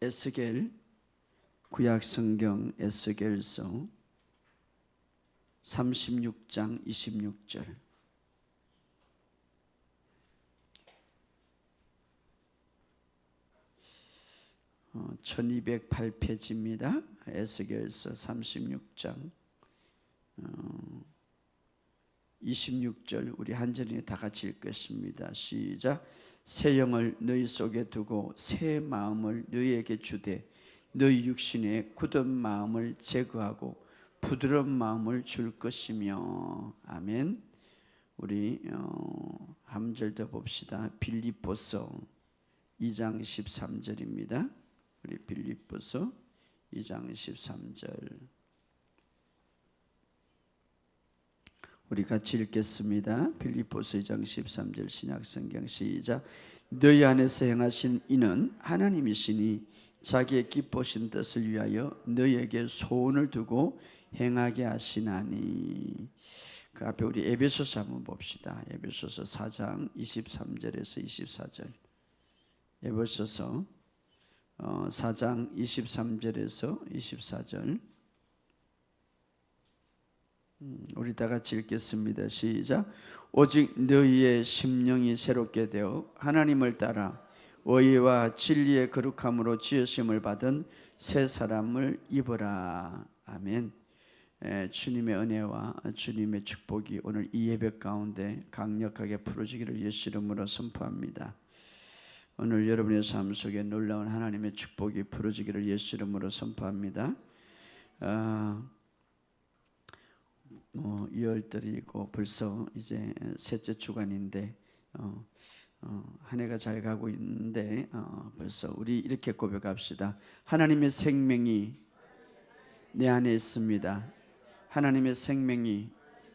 에스겔 구약성경 에스겔서 36장 26절. 1208페이지입니다. 에스겔서 36장 26절 우리 한절이 다 같이 읽겠습니다. 시작. 새 영을 너희 속에 두고 새 마음을 너희에게 주되 너희 육신의 굳은 마음을 제거하고 부드러운 마음을 줄 것이며. 아멘. 우리 한 절 더 봅시다. 빌립보서 2장 13절입니다. 우리 빌립보서 2장 13절 우리 같이 읽겠습니다. 빌립보서 2장 13절 신약성경 시작. 너희 안에서 행하신 이는 하나님이시니 자기의 기쁘신 뜻을 위하여 너희에게 소원을 두고 행하게 하시나니. 그 앞에 우리 에베소서 한번 봅시다. 에베소서 4장 23절에서 24절. 에베소서 4장 23절에서 24절 우리 다 같이 읽겠습니다. 시작. 오직 너희의 심령이 새롭게 되어 하나님을 따라 의와 진리의 거룩함으로 지으심을 받은 새 사람을 입으라. 아멘. 주님의 은혜와 주님의 축복이 오늘 이 예배 가운데 강력하게 풀어지기를 예수 이름으로 선포합니다. 오늘 여러분의 삶 속에 놀라운 하나님의 축복이 풀어지기를 예수 이름으로 선포합니다. 2월달이고 벌써 이제 셋째 주간인데 한 해가 잘 가고 있는데 벌써 우리 이렇게 고백합시다. 하나님의 생명이 내 안에 있습니다. 하나님의 생명이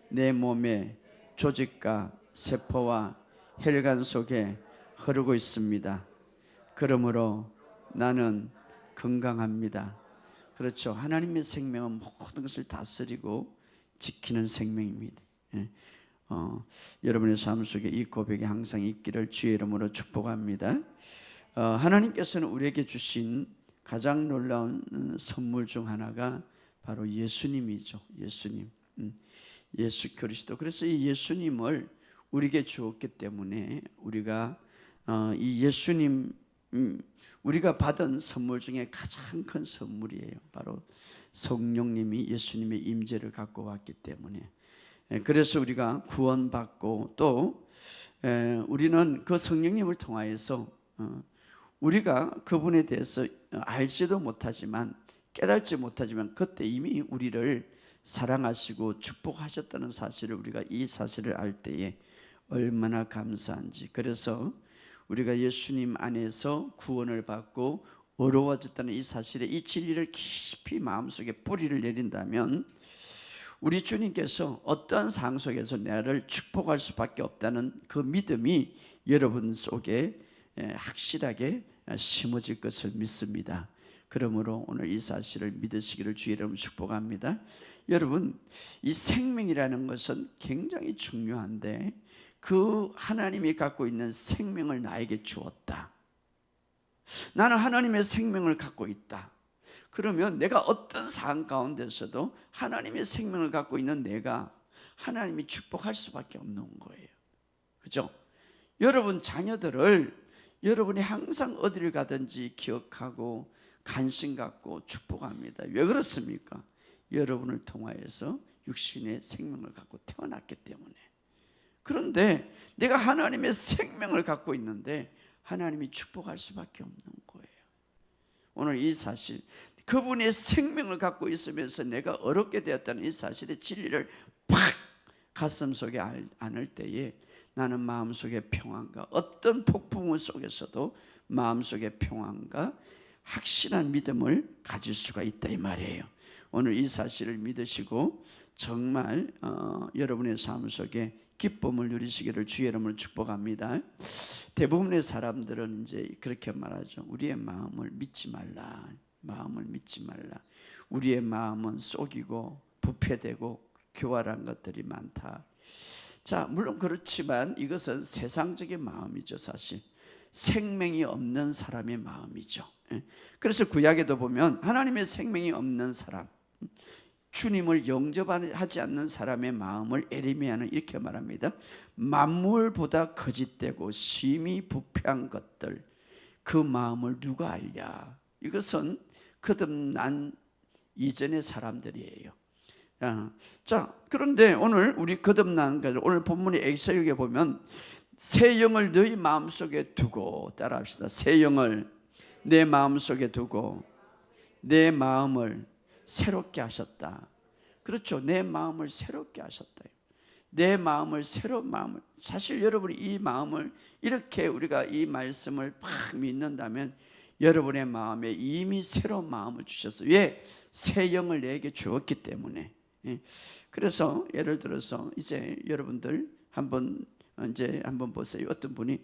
내 몸의 조직과 세포와 혈관 속에 흐르고 있습니다. 그러므로 나는 건강합니다. 그렇죠. 하나님의 생명은 모든 것을 다스리고 지키는 생명입니다. 여러분의 삶 속에 이 고백이 항상 있기를 주의 이름으로 축복합니다. 하나님께서는 우리에게 주신 가장 놀라운 선물 중 하나가 바로 예수님이죠. 예수님, 예수 그리스도. 그래서 이 예수님을 우리에게 주었기 때문에 우리가 이 예수님 우리가 받은 선물 중에 가장 큰 선물이에요. 바로 성령님이 예수님의 임재를 갖고 왔기 때문에. 그래서 우리가 구원받고 또 우리는 그 성령님을 통하여서 우리가 그분에 대해서 알지도 못하지만 깨달지 못하지만 그때 이미 우리를 사랑하시고 축복하셨다는 사실을 우리가 이 사실을 알 때에 얼마나 감사한지. 그래서 우리가 예수님 안에서 구원을 받고 어려워졌다는 이 사실에 이 진리를 깊이 마음속에 뿌리를 내린다면 우리 주님께서 어떠한 상황 속에서 나를 축복할 수밖에 없다는 그 믿음이 여러분 속에 확실하게 심어질 것을 믿습니다. 그러므로 오늘 이 사실을 믿으시기를 주의 이름으로 축복합니다. 여러분, 이 생명이라는 것은 굉장히 중요한데 그 하나님이 갖고 있는 생명을 나에게 주었다. 나는 하나님의 생명을 갖고 있다. 그러면 내가 어떤 상황 가운데서도 하나님의 생명을 갖고 있는 내가 하나님이 축복할 수밖에 없는 거예요. 그죠? 여러분 자녀들을 여러분이 항상 어디를 가든지 기억하고 관심 갖고 축복합니다. 왜 그렇습니까? 여러분을 통하여서 육신의 생명을 갖고 태어났기 때문에. 그런데 내가 하나님의 생명을 갖고 있는데 하나님이 축복할 수밖에 없는 거예요. 오늘 이 사실, 그분의 생명을 갖고 있으면서 내가 어렵게 되었다는 이 사실의 진리를 팍 가슴속에 안을 때에 나는 마음속의 평안과 어떤 폭풍우 속에서도 마음속의 평안과 확실한 믿음을 가질 수가 있다 이 말이에요. 오늘 이 사실을 믿으시고 정말 여러분의 삶 속에 기쁨을 누리시기를 주의 이름으로 축복합니다. 대부분의 사람들은 이제 그렇게 말하죠. 우리의 마음을 믿지 말라. 마음을 믿지 말라. 우리의 마음은 속이고 부패되고 교활한 것들이 많다. 자, 물론 그렇지만 이것은 세상적인 마음이죠. 사실 생명이 없는 사람의 마음이죠. 그래서 구약에도 보면 하나님의 생명이 없는 사람, 주님을 영접하지 않는 사람의 마음을 에레미야는 이렇게 말합니다. 만물보다 거짓되고 심히 부패한 것들, 그 마음을 누가 알랴. 이것은 거듭난 이전의 사람들이에요. 자, 그런데 오늘 우리 거듭난 것을 오늘 본문의 에스겔에 보면 새 영을 너희 마음속에 두고, 따라합시다. 새 영을 내 마음속에 두고 내 마음을 새롭게 하셨다. 그렇죠. 내 마음을 새롭게 하셨다. 내 마음을 새로운 마음을, 사실 여러분이 이 마음을 이렇게 우리가 이 말씀을 팍 믿는다면 여러분의 마음에 이미 새로운 마음을 주셨어요. 왜? 새 영을 내게 주었기 때문에. 그래서 예를 들어서 이제 여러분들 한번 보세요. 어떤 분이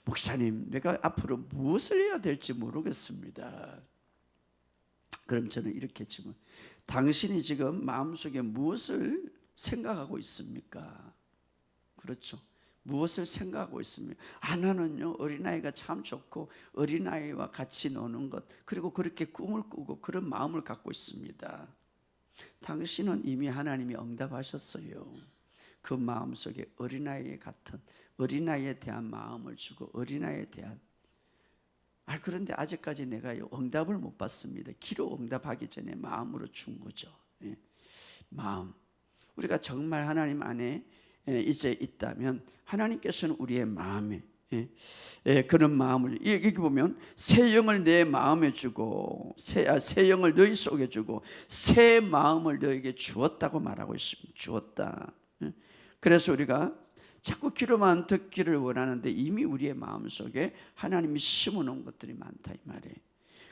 목사님, 내가 앞으로 무엇을 해야 될지 모르겠습니다. 그럼 저는 이렇게 질문, 당신이 지금 마음속에 무엇을 생각하고 있습니까? 그렇죠. 무엇을 생각하고 있습니까? 나는요, 어린아이가 참 좋고 어린아이와 같이 노는 것, 그리고 그렇게 꿈을 꾸고 그런 마음을 갖고 있습니다. 당신은 이미 하나님이 응답하셨어요. 그 마음속에 어린아이 같은, 어린아이에 대한 마음을 주고 어린아이에 대한, 그런데 아직까지 내가 응답을 못 받습니다. 기로 응답하기 전에 마음으로 준 거죠. 마음. 우리가 정말 하나님 안에 이제 있다면 하나님께서는 우리의 마음에 그런 마음을, 여기 보면 새 영을 내 마음에 주고 새 영을 너희 속에 주고 새 마음을 너에게 주었다고 말하고 있습니다. 주었다. 그래서 우리가 자꾸 귀로만 듣기를 원하는데 이미 우리의 마음속에 하나님이 심어놓은 것들이 많다 이 말이에요.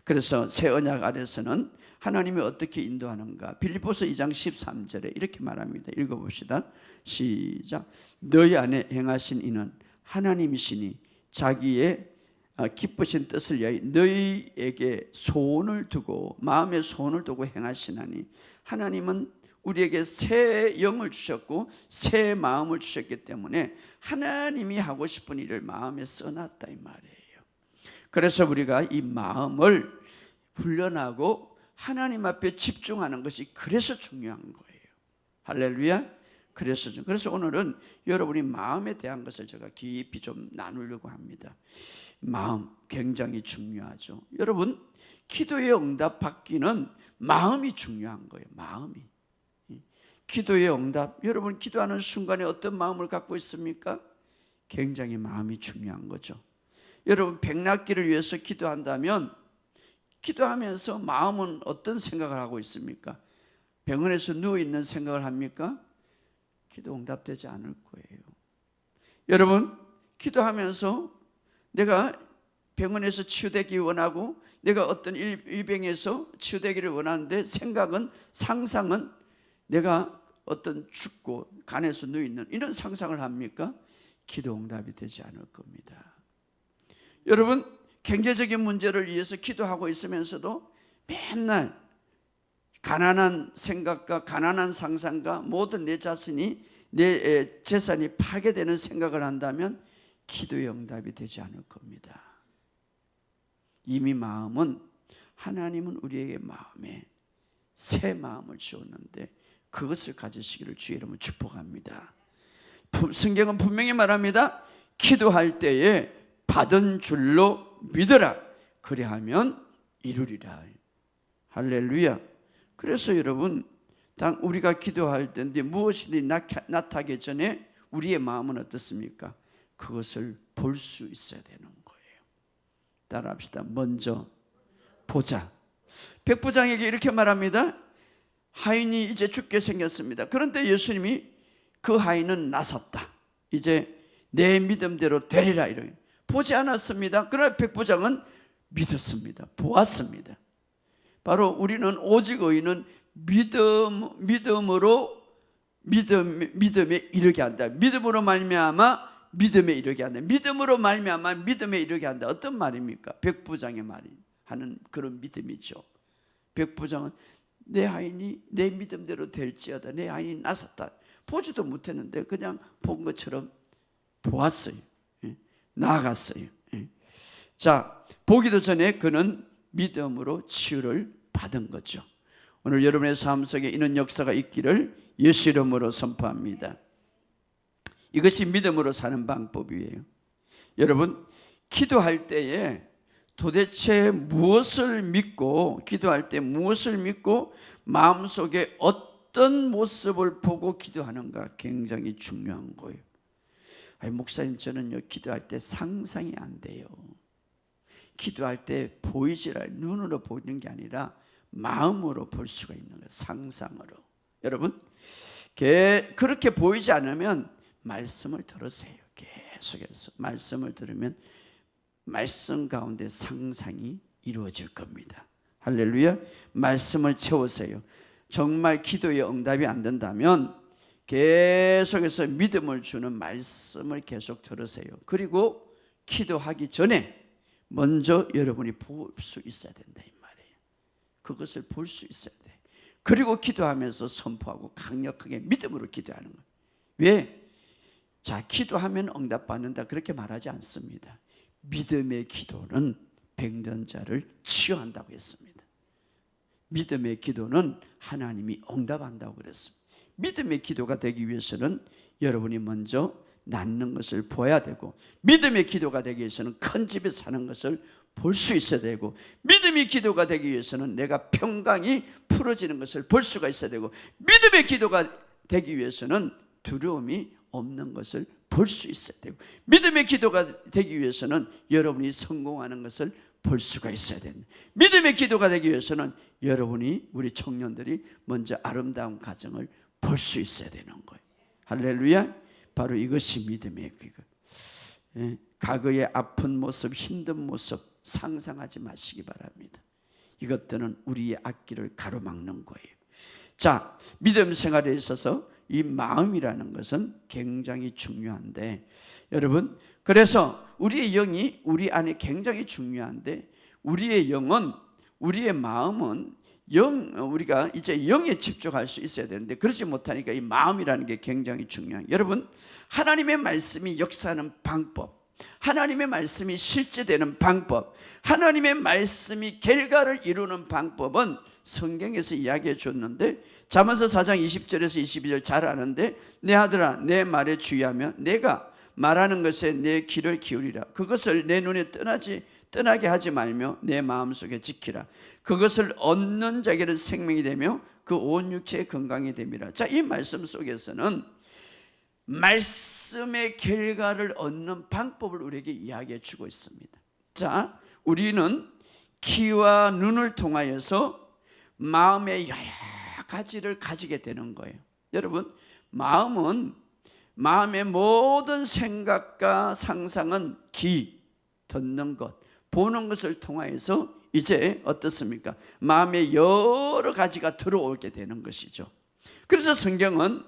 그래서 새 언약 아래서는 하나님이 어떻게 인도하는가, 빌립보서 2장 13절에 이렇게 말합니다. 읽어봅시다. 시작. 너희 안에 행하신 이는 하나님이시니 자기의 기쁘신 뜻을 위하여 너희에게 소원을 두고 마음에 소원을 두고 행하시나니, 하나님은 우리에게 새 영을 주셨고 새 마음을 주셨기 때문에 하나님이 하고 싶은 일을 마음에 써놨다 이 말이에요. 그래서 우리가 이 마음을 훈련하고 하나님 앞에 집중하는 것이 그래서 중요한 거예요. 할렐루야. 그래서 오늘은 여러분이 마음에 대한 것을 제가 깊이 좀 나누려고 합니다. 마음 굉장히 중요하죠. 여러분, 기도의 응답 받기는 마음이 중요한 거예요. 마음이. 기도의 응답, 여러분 기도하는 순간에 어떤 마음을 갖고 있습니까? 굉장히 마음이 중요한 거죠. 여러분 백낫기를 위해서 기도한다면 기도하면서 마음은 어떤 생각을 하고 있습니까? 병원에서 누워있는 생각을 합니까? 기도 응답되지 않을 거예요. 여러분 기도하면서 내가 병원에서 치유되기 원하고 내가 어떤 일병에서 치유되기를 원하는데 생각은, 상상은 내가 어떤 죽고 간에서 누워있는 이런 상상을 합니까? 기도 응답이 되지 않을 겁니다. 여러분 경제적인 문제를 위해서 기도하고 있으면서도 맨날 가난한 생각과 가난한 상상과 모든 내 자신이, 내 재산이 파괴되는 생각을 한다면 기도의 응답이 되지 않을 겁니다. 이미 마음은, 하나님은 우리에게 마음에 새 마음을 주었는데 그것을 가지시기를 주의 이름으로 축복합니다. 성경은 분명히 말합니다. 기도할 때에 받은 줄로 믿어라. 그리하면 이루리라. 할렐루야. 그래서 여러분, 당 우리가 기도할 때인데 무엇이든지 나타나기 전에 우리의 마음은 어떻습니까? 그것을 볼 수 있어야 되는 거예요. 따라합시다. 먼저 보자. 백부장에게 이렇게 말합니다. 하인이 이제 죽게 생겼습니다. 그런데 예수님이 그 하인은 나섰다. 이제 내 믿음대로 되리라. 이런 보지 않았습니다. 그러나 백부장은 믿었습니다. 보았습니다. 바로 우리는 오직 의인은 믿음에 이르게 한다. 믿음으로 말미암아 믿음에 이르게 한다. 믿음으로 말미암아 믿음에 이르게 한다. 어떤 말입니까? 백부장의 말이 하는 그런 믿음이죠. 백부장은 내 하인이 내 믿음대로 될지어다. 내 하인이 나섰다. 보지도 못했는데 그냥 본 것처럼 보았어요. 나아갔어요. 자, 보기도 전에 그는 믿음으로 치유를 받은 거죠. 오늘 여러분의 삶 속에 이런 역사가 있기를 예수 이름으로 선포합니다. 이것이 믿음으로 사는 방법이에요. 여러분, 기도할 때에 도대체 무엇을 믿고, 기도할 때 무엇을 믿고 마음속에 어떤 모습을 보고 기도하는가 굉장히 중요한 거예요. 아니, 목사님, 저는요 기도할 때 상상이 안 돼요. 기도할 때 보이지를, 눈으로 보이는 게 아니라 마음으로 볼 수가 있는 거예요. 상상으로. 여러분, 그렇게 보이지 않으면 말씀을 들으세요. 계속해서 말씀을 들으면 말씀 가운데 상상이 이루어질 겁니다. 할렐루야. 말씀을 채우세요. 정말 기도의 응답이 안 된다면 계속해서 믿음을 주는 말씀을 계속 들으세요. 그리고 기도하기 전에 먼저 여러분이 볼 수 있어야 된다 이 말이에요. 그것을 볼 수 있어야 돼. 그리고 기도하면서 선포하고 강력하게 믿음으로 기도하는 거예요. 왜? 자, 기도하면 응답받는다 그렇게 말하지 않습니다. 믿음의 기도는 병든 자를 치유한다고 했습니다. 믿음의 기도는 하나님이 응답한다고 그랬습니다. 믿음의 기도가 되기 위해서는 여러분이 먼저 낫는 것을 보아야 되고, 믿음의 기도가 되기 위해서는 큰 집에 사는 것을 볼 수 있어야 되고, 믿음의 기도가 되기 위해서는 내가 평강이 풀어지는 것을 볼 수가 있어야 되고, 믿음의 기도가 되기 위해서는 두려움이 없는 것을 볼 수 있어야 되고, 믿음의 기도가 되기 위해서는 여러분이 성공하는 것을 볼 수가 있어야 됩니다. 믿음의 기도가 되기 위해서는 여러분이, 우리 청년들이 먼저 아름다운 가정을 볼 수 있어야 되는 거예요. 할렐루야. 바로 이것이 믿음의 기도. 과거의 아픈 모습, 힘든 모습 상상하지 마시기 바랍니다. 이것들은 우리의 앞길을 가로막는 거예요. 자, 믿음 생활에 있어서 이 마음이라는 것은 굉장히 중요한데, 여러분, 그래서 우리의 영이 우리 안에 굉장히 중요한데, 우리의 영은, 우리의 마음은 우리가 이제 영에 집중할 수 있어야 되는데 그렇지 못하니까 이 마음이라는 게 굉장히 중요해요. 여러분, 하나님의 말씀이 역사하는 방법, 하나님의 말씀이 실제되는 방법, 하나님의 말씀이 결과를 이루는 방법은 성경에서 이야기해 줬는데, 잠언서 4장 20절에서 22절 잘 아는데, 내 아들아 내 말에 주의하며 내가 말하는 것에 내 귀를 기울이라. 그것을 내 눈에 떠나게 하지 말며 내 마음속에 지키라. 그것을 얻는 자에게는 생명이 되며 그 온 육체의 건강이 됨이라. 자, 이 말씀 속에서는 말씀의 결과를 얻는 방법을 우리에게 이야기해 주고 있습니다. 자, 우리는 귀와 눈을 통하여서 마음의 여러 가지를 가지게 되는 거예요. 여러분, 마음의 모든 생각과 상상은 귀, 듣는 것, 보는 것을 통하여서 이제 어떻습니까? 마음에 여러 가지가 들어오게 되는 것이죠. 그래서 성경은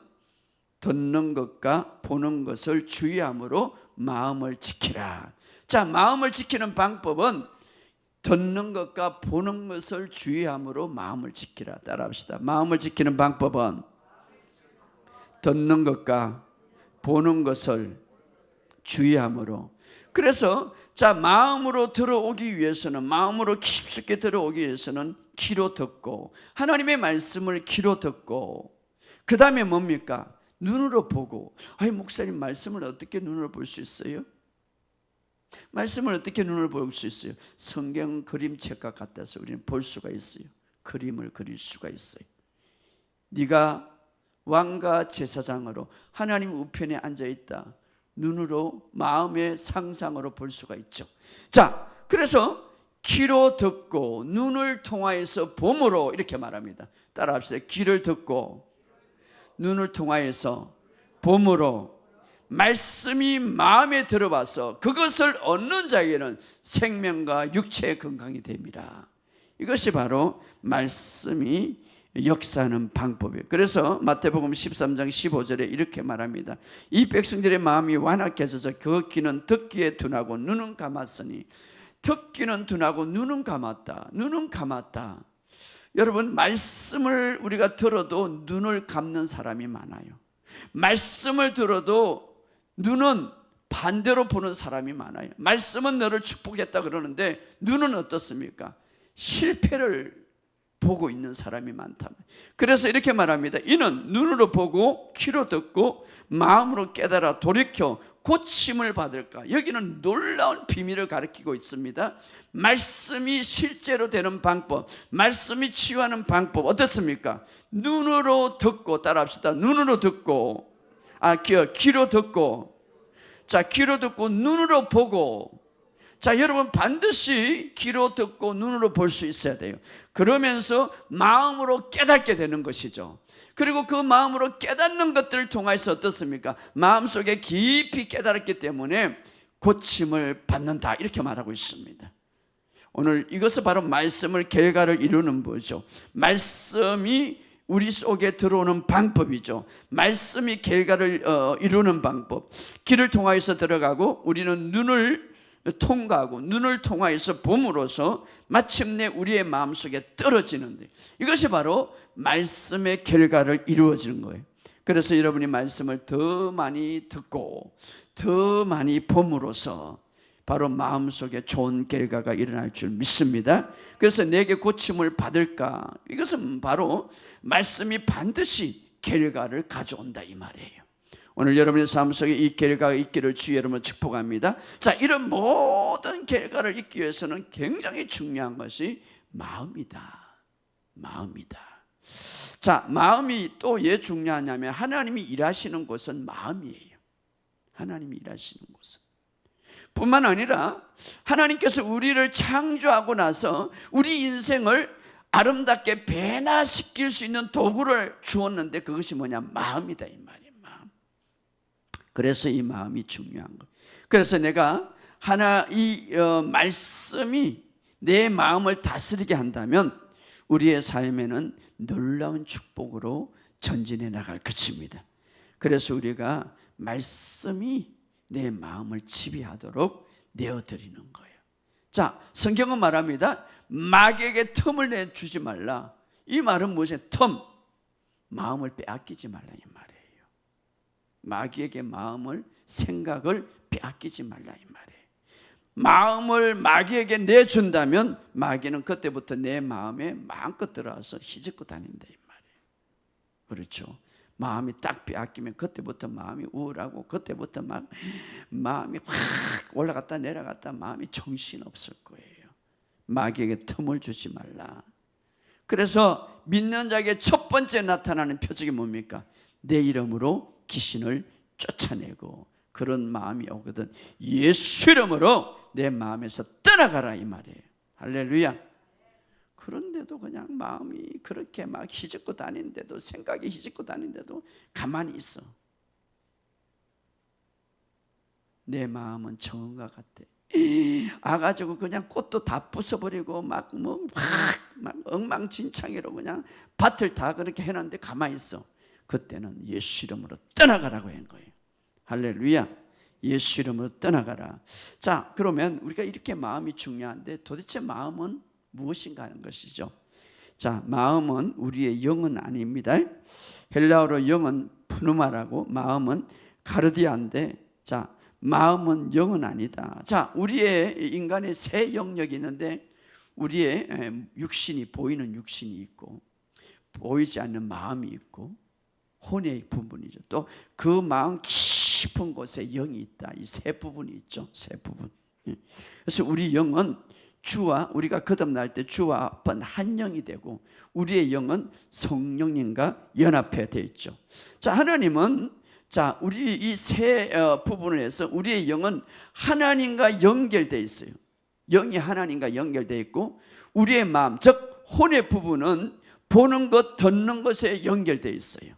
듣는 것과 보는 것을 주의함으로 마음을 지키라. 자, 마음을 지키는 방법은 듣는 것과 보는 것을 주의함으로 마음을 지키라. 따라합시다. 마음을 지키는 방법은 듣는 것과 보는 것을 주의함으로. 그래서 자, 마음으로 들어오기 위해서는, 마음으로 깊숙이 들어오기 위해서는 귀로 듣고, 하나님의 말씀을 귀로 듣고, 그 다음에 뭡니까? 눈으로 보고. 아니, 목사님, 말씀을 어떻게 눈으로 볼 수 있어요? 말씀을 어떻게 눈으로 볼 수 있어요? 성경 그림책과 같아서 우리는 볼 수가 있어요. 그림을 그릴 수가 있어요. 네가 왕과 제사장으로 하나님 우편에 앉아있다. 눈으로, 마음의 상상으로 볼 수가 있죠. 자, 그래서 귀로 듣고 눈을 통하여서 봄으로 이렇게 말합니다. 따라합시다. 귀를 듣고 눈을 통하여서 봄으로 말씀이 마음에 들어와서 그것을 얻는 자에게는 생명과 육체의 건강이 됩니다. 이것이 바로 말씀이 역사하는 방법이에요. 그래서 마태복음 13장 15절에 이렇게 말합니다. 이 백성들의 마음이 완악해져서 그 귀는 듣기에 둔하고 눈은 감았으니. 듣기는 둔하고 눈은 감았다. 눈은 감았다. 여러분, 말씀을 우리가 들어도 눈을 감는 사람이 많아요. 말씀을 들어도 눈은 반대로 보는 사람이 많아요. 말씀은 너를 축복했다 그러는데 눈은 어떻습니까? 실패를 보고 있는 사람이 많다. 그래서 이렇게 말합니다. 이는 눈으로 보고 귀로 듣고 마음으로 깨달아 돌이켜 고침을 받을까. 여기는 놀라운 비밀을 가르치고 있습니다. 말씀이 실제로 되는 방법, 말씀이 치유하는 방법 어떻습니까? 눈으로 듣고, 따라합시다. 눈으로 듣고, 귀로 듣고, 자, 귀로 듣고 눈으로 보고. 자, 여러분 반드시 귀로 듣고 눈으로 볼 수 있어야 돼요. 그러면서 마음으로 깨닫게 되는 것이죠. 그리고 그 마음으로 깨닫는 것들을 통해서 어떻습니까? 마음속에 깊이 깨달았기 때문에 고침을 받는다, 이렇게 말하고 있습니다. 오늘 이것은 바로 말씀을 결과를 이루는 거죠. 말씀이 우리 속에 들어오는 방법이죠. 말씀이 결과를 이루는 방법. 귀를 통하여서 들어가고 우리는 눈을 통과하고 눈을 통하여서 봄으로써 마침내 우리의 마음속에 떨어지는데, 이것이 바로 말씀의 결과를 이루어지는 거예요. 그래서 여러분이 말씀을 더 많이 듣고 더 많이 봄으로써 바로 마음속에 좋은 결과가 일어날 줄 믿습니다. 그래서 내게 고침을 받을까? 이것은 바로 말씀이 반드시 결과를 가져온다, 이 말이에요. 오늘 여러분의 삶 속에 이 결과가 있기를 주의 이름으로 축복합니다. 자, 이런 모든 결과를 있기 위해서는 굉장히 중요한 것이 마음이다. 마음이다. 자, 마음이 또 왜 중요하냐면 하나님이 일하시는 곳은 마음이에요. 하나님이 일하시는 곳은. 뿐만 아니라 하나님께서 우리를 창조하고 나서 우리 인생을 아름답게 변화시킬 수 있는 도구를 주었는데 그것이 뭐냐? 마음이다, 이 말이에요. 마음. 그래서 이 마음이 중요한 거예요. 그래서 내가 말씀이 내 마음을 다스리게 한다면 우리의 삶에는 놀라운 축복으로 전진해 나갈 것입니다. 그래서 우리가 말씀이 내 마음을 지배하도록 내어드리는 거예요. 자, 성경은 말합니다. 마귀에게 틈을 내주지 말라. 이 말은 무엇이냐? 틈, 마음을 빼앗기지 말라, 이 말이에요. 마귀에게 마음을, 생각을 빼앗기지 말라, 이 말이에요. 마음을 마귀에게 내준다면 마귀는 그때부터 내 마음에 마음껏 들어와서 휘젓고 다닌다, 이 말이에요. 그렇죠? 마음이 딱 빼앗기면 그때부터 마음이 우울하고 그때부터 막 마음이 확 올라갔다 내려갔다 마음이 정신없을 거예요. 마귀에게 틈을 주지 말라. 그래서 믿는 자에게 첫 번째 나타나는 표적이 뭡니까? 내 이름으로 귀신을 쫓아내고, 그런 마음이 오거든 예수 이름으로 내 마음에서 떠나가라, 이 말이에요. 할렐루야. 그런데도 그냥 마음이 그렇게 막 휘젓고 다니는데도, 생각이 휘젓고 다니는데도 가만히 있어. 내 마음은 정원과 같대. 아가지고 그냥 꽃도 다 부숴버리고 막 엉망진창으로 그냥 밭을 다 그렇게 해놨는데 가만히 있어. 그때는 예수 이름으로 떠나가라고 한 거예요. 할렐루야. 예수 이름으로 떠나가라. 자, 그러면 우리가 이렇게 마음이 중요한데 도대체 마음은 무엇인가 하는 것이죠. 자, 마음은 우리의 영은 아닙니다. 헬라어로 영은 푸누마라고, 마음은 카르디아인데, 자, 마음은 영은 아니다. 자, 우리의 인간의 세 영역이 있는데 우리의 육신이, 보이는 육신이 있고 보이지 않는 마음이 있고 혼의 부분이죠. 또 그 마음 깊은 곳에 영이 있다. 이 세 부분이 있죠. 세 부분. 그래서 우리 영은 주와, 우리가 거듭날 때 주와 한 영이 되고 우리의 영은 성령님과 연합해 되어 있죠. 자, 하나님은, 자, 우리 이 세 부분을 해서 우리의 영은 하나님과 연결되어 있어요. 영이 하나님과 연결되어 있고 우리의 마음, 즉 혼의 부분은 보는 것, 듣는 것에 연결되어 있어요.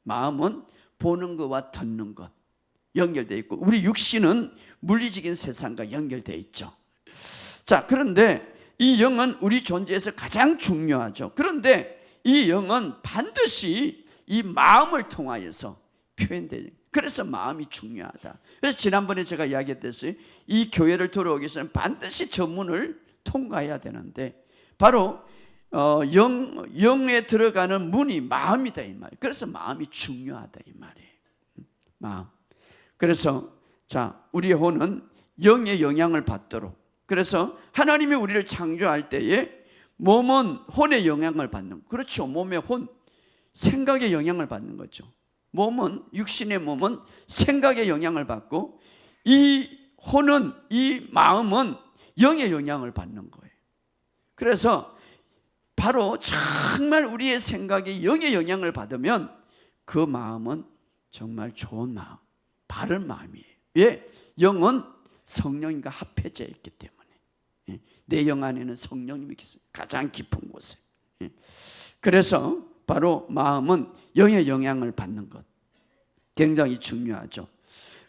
마음은 보는 것과 듣는 것 연결되어 있고 우리 육신은 물리적인 세상과 연결되어 있죠. 자, 그런데 이 영은 우리 존재에서 가장 중요하죠. 그런데 이 영은 반드시 이 마음을 통하여서 표현돼요. 그래서 마음이 중요하다. 그래서 지난번에 제가 이야기했듯이 이 교회를 들어오기 위해서는 반드시 저 문을 통과해야 되는데 바로 영에 들어가는 문이 마음이다, 이 말. 그래서 마음이 중요하다, 이 말이에요. 마음. 그래서 자, 우리의 혼은 영의 영향을 받도록, 그래서 하나님이 우리를 창조할 때에 몸은 혼의 영향을 받는, 그렇죠. 몸의 혼, 생각의 영향을 받는 거죠. 몸은, 육신의 몸은 생각의 영향을 받고, 이 혼은, 이 마음은 영의 영향을 받는 거예요. 그래서 바로 정말 우리의 생각이 영의 영향을 받으면 그 마음은 정말 좋은 마음, 바른 마음이에요. 왜? 영은 성령님과 합해져 있기 때문에. 내 영 안에는 성령님이 계세요. 가장 깊은 곳에. 그래서 바로 마음은 영의 영향을 받는 것, 굉장히 중요하죠.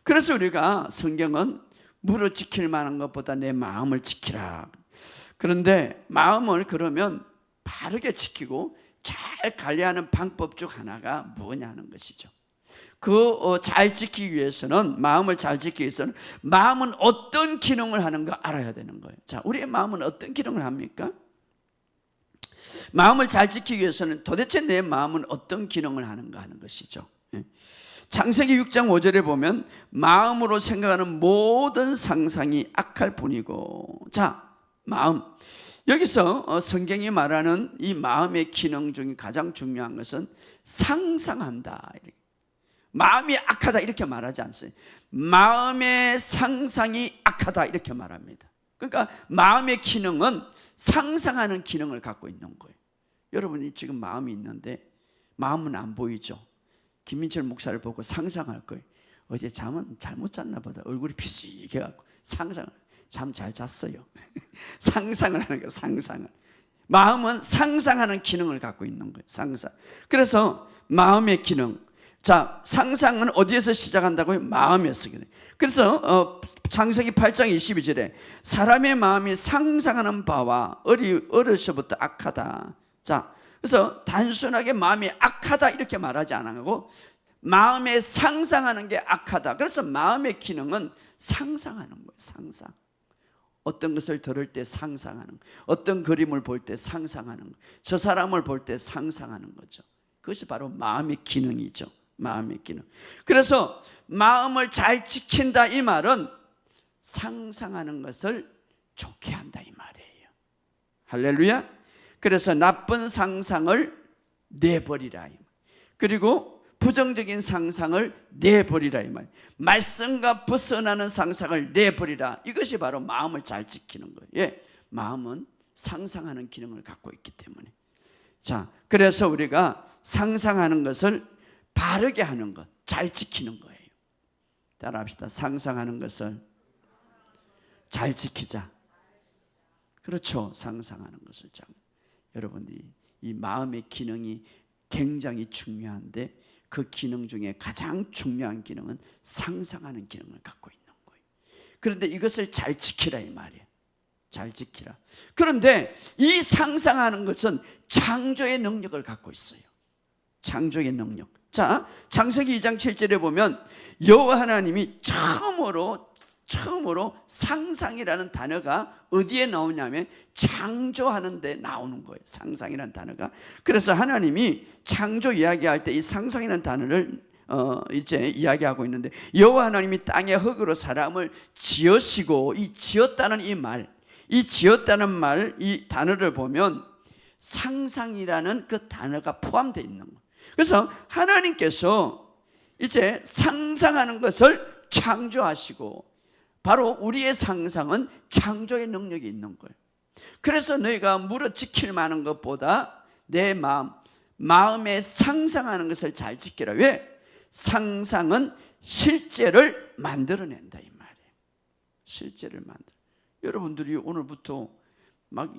그래서 우리가 성경은 무릇 지킬 만한 것보다 내 마음을 지키라. 그런데 마음을 그러면 바르게 지키고 잘 관리하는 방법 중 하나가 무엇냐 하는 것이죠. 잘 지키기 위해서는, 마음을 잘 지키기 위해서는 마음은 어떤 기능을 하는가 알아야 되는 거예요. 자, 우리의 마음은 어떤 기능을 합니까? 마음을 잘 지키기 위해서는 도대체 내 마음은 어떤 기능을 하는가 하는 것이죠. 창세기 6장 5절에 보면 마음으로 생각하는 모든 상상이 악할 뿐이고, 자, 마음, 여기서 성경이 말하는 이 마음의 기능 중에 가장 중요한 것은 상상한다. 마음이 악하다 이렇게 말하지 않습니다. 마음의 상상이 악하다 이렇게 말합니다. 그러니까 마음의 기능은 상상하는 기능을 갖고 있는 거예요. 여러분이 지금 마음이 있는데 마음은 안 보이죠. 김민철 목사를 보고 상상할 거예요. 어제 잠은 잘못 잤나 보다. 얼굴이 피식해갖고 상상을, 잠 잘 잤어요. 상상을 하는 거예요. 상상을. 마음은 상상하는 기능을 갖고 있는 거예요. 상상. 그래서 마음의 기능, 자, 상상은 어디에서 시작한다고요? 마음에서. 그래서 창세기 8장 22절에 사람의 마음이 상상하는 바와 어려서부터 악하다. 자, 그래서 단순하게 마음이 악하다 이렇게 말하지 않고 마음에 상상하는 게 악하다. 그래서 마음의 기능은 상상하는 거예요. 상상. 어떤 것을 들을 때 상상하는 거, 어떤 그림을 볼 때 상상하는 거, 저 사람을 볼 때 상상하는 거죠. 그것이 바로 마음의 기능이죠. 마음의 기능. 그래서 마음을 잘 지킨다 이 말은 상상하는 것을 좋게 한다 이 말이에요. 할렐루야. 그래서 나쁜 상상을 내버리라 이 말. 그리고 부정적인 상상을 내버리라 이 말. 말씀과 벗어나는 상상을 내버리라. 이것이 바로 마음을 잘 지키는 거예요. 예, 마음은 상상하는 기능을 갖고 있기 때문에. 자, 그래서 우리가 상상하는 것을 바르게 하는 것, 잘 지키는 거예요. 따라합시다. 상상하는 것을 잘 지키자. 그렇죠. 상상하는 것을 잘. 여러분들이 이 마음의 기능이 굉장히 중요한데 그 기능 중에 가장 중요한 기능은 상상하는 기능을 갖고 있는 거예요. 그런데 이것을 잘 지키라 이 말이에요. 잘 지키라. 그런데 이 상상하는 것은 창조의 능력을 갖고 있어요. 창조의 능력. 자, 창세기 2장 7절에 보면 여호와 하나님이 처음으로 상상이라는 단어가 어디에 나오냐면 창조하는 데 나오는 거예요. 상상이라는 단어가. 그래서 하나님이 창조 이야기할 때 이 상상이라는 단어를 이제 이야기하고 있는데, 여호와 하나님이 땅의 흙으로 사람을 지으시고, 이 지었다는 이 말, 이 지었다는 말, 이 단어를 보면 상상이라는 그 단어가 포함되어 있는 거예요. 그래서 하나님께서 이제 상상하는 것을 창조하시고, 바로 우리의 상상은 창조의 능력이 있는 거예요. 그래서 너희가 무릇 지킬 만한 것보다 내 마음에 상상하는 것을 잘 지키라. 왜? 상상은 실제를 만들어낸다 이 말이에요. 실제를 만들어. 여러분들이 오늘부터 막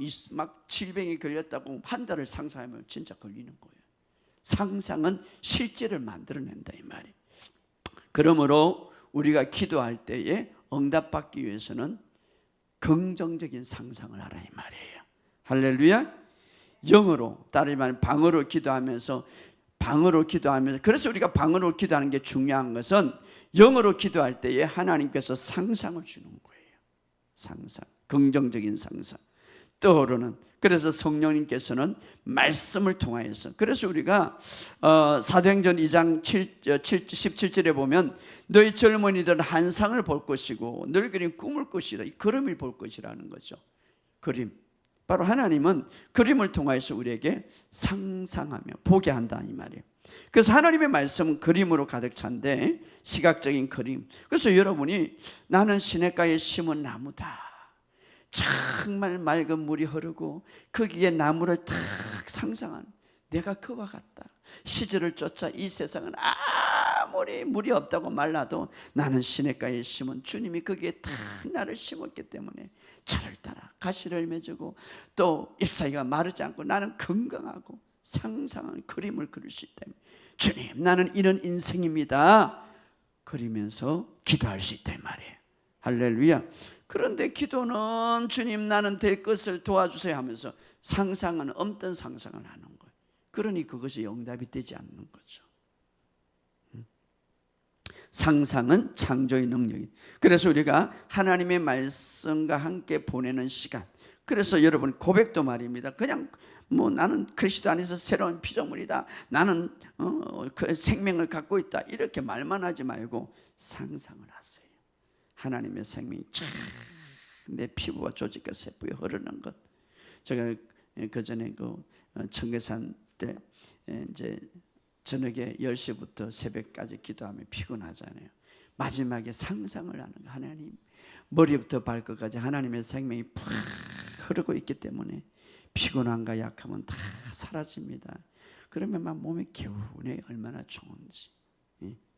질병이 걸렸다고 한 달을 상상하면 진짜 걸리는 거예요. 상상은 실제를 만들어낸다 이 말이에요. 그러므로 우리가 기도할 때에 응답받기 위해서는 긍정적인 상상을 하라 이 말이에요. 할렐루야. 영어로, 다른 말 방어로 기도하면서, 그래서 우리가 방어로 기도하는 게 중요한 것은 영어로 기도할 때에 하나님께서 상상을 주는 거예요. 상상, 긍정적인 상상. 떠오르는, 그래서 성령님께서는 말씀을 통하여서, 그래서 우리가 사도행전 2장 17절에 보면 너희 젊은이들은 환상을 볼 것이고 늙은이는 꿈을 것이라, 이 그림을 볼 것이라는 거죠. 그림, 바로 하나님은 그림을 통하여서 우리에게 상상하며 보게 한다 이 말이에요. 그래서 하나님의 말씀은 그림으로 가득 찬데, 시각적인 그림. 그래서 여러분이 나는 시냇가에 심은 나무다, 정말 맑은 물이 흐르고 거기에 나무를 탁 상상한, 내가 그와 같다. 시절을 쫓아 이 세상은 아무리 물이 없다고 말라도 나는 시냇가에 심은 주님이 거기에 탁 나를 심었기 때문에 철을 따라 가시를 맺고 또 잎사귀가 마르지 않고 나는 건강하고, 상상한 그림을 그릴 수 있다. 주님, 나는 이런 인생입니다. 그리면서 기도할 수 있다 이 말이에요. 할렐루야. 그런데 기도는 주님 나는 될 것을 도와주세요 하면서 상상은 없던 상상을 하는 거예요. 그러니 그것이 응답이 되지 않는 거죠. 상상은 창조의 능력이. 그래서 우리가 하나님의 말씀과 함께 보내는 시간, 그래서 여러분 고백도 말입니다. 그냥 뭐 나는 그리스도 안에서 새로운 피조물이다, 나는 그 생명을 갖고 있다, 이렇게 말만 하지 말고 상상을 하세요. 하나님의 생명이 쫙 내 피부와 조직과 세포에 흐르는 것. 제가 그 전에 그 청계산 때 이제 저녁에 10시부터 새벽까지 기도하면 피곤하잖아요. 마지막에 상상을 하는 거. 하나님, 머리부터 발끝까지 하나님의 생명이 팍 흐르고 있기 때문에 피곤함과 약함은 다 사라집니다. 그러면 막 몸이 개운해, 얼마나 좋은지.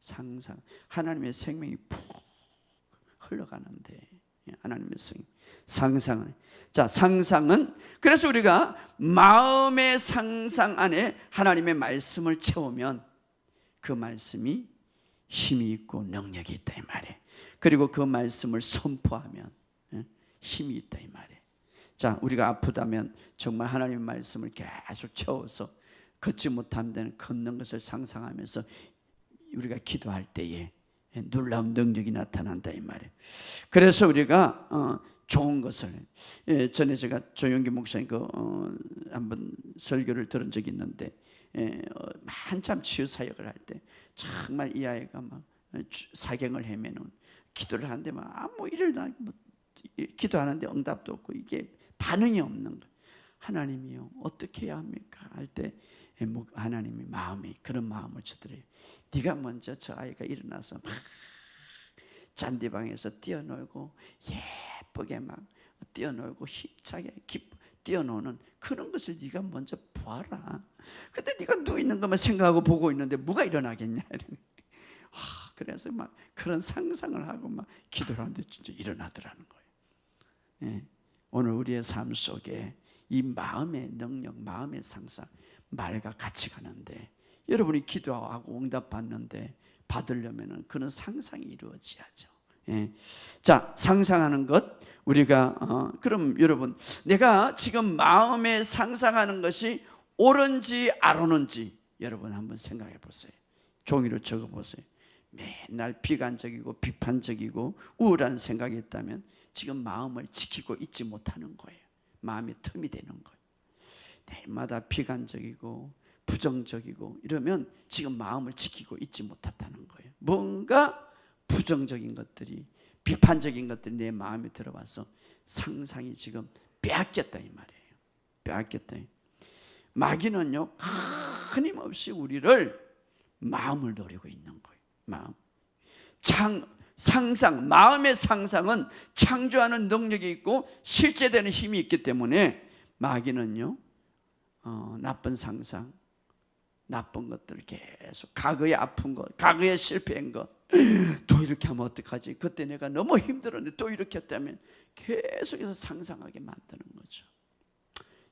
상상, 하나님의 생명이 푹 흘러가는데, 하나님의 생명, 상상을. 자, 상상은, 그래서 우리가 마음의 상상 안에 하나님의 말씀을 채우면 그 말씀이 힘이 있고 능력이 있다 이 말이에요. 그리고 그 말씀을 선포하면 힘이 있다 이 말이에요. 자, 우리가 아프다면 정말 하나님의 말씀을 계속 채워서 걷지 못하는 데는 걷는 것을 상상하면서 우리가 기도할 때에 놀라운 능력이 나타난다 이 말이에요. 그래서 우리가 좋은 것을, 전에 제가 조영기 목사님 한번 설교를 들은 적이 있는데, 한참 치유 사역을 할 때 정말 이 아이가 막 사경을 헤매는, 기도를 하는데 막 아무 일을 기도하는데 응답도 없고 이게 반응이 없는 거예요. 하나님이요, 어떻게 해야 합니까? 할 때 하나님이 마음이 그런 마음을 주더래요. 네가 먼저 저 아이가 일어나서 막 잔디방에서 뛰어놀고 예쁘게 막 뛰어놀고 힘차게 뛰어노는 그런 것을 네가 먼저 보아라. 근데 네가 누워 있는 것만 생각하고 보고 있는데 뭐가 일어나겠냐. 그래서 막 그런 상상을 하고 막 기도를 하는데 진짜 일어나더라는 거예요. 오늘 우리의 삶 속에 이 마음의 능력, 마음의 상상, 말과 같이 가는데, 여러분이 기도하고 응답받는데 받으려면 그런 상상이 이루어져야죠. 자, 상상하는 것, 우리가 그럼 여러분, 내가 지금 마음에 상상하는 것이 옳은지 안 옳은지 여러분 한번 생각해 보세요. 종이로 적어 보세요. 맨날 비관적이고 비판적이고 우울한 생각이 있다면 지금 마음을 지키고 있지 못하는 거예요. 마음의 틈이 되는 거예요. 내일마다 비관적이고 부정적이고 이러면 지금 마음을 지키고 있지 못했다는 거예요. 뭔가 부정적인 것들이, 비판적인 것들이 내 마음에 들어와서 상상이 지금 빼앗겼다 이 말이에요. 빼앗겼다. 마귀는요, 끊임없이 우리를 마음을 노리고 있는 거예요. 마음. 상상, 마음의 상상은 창조하는 능력이 있고 실제되는 힘이 있기 때문에 마귀는요, 나쁜 상상, 나쁜 것들을 계속, 과거에 아픈 것, 과거에 실패한 것, 또 이렇게 하면 어떡하지? 그때 내가 너무 힘들었는데 또 이렇게 했다면 계속해서 상상하게 만드는 거죠.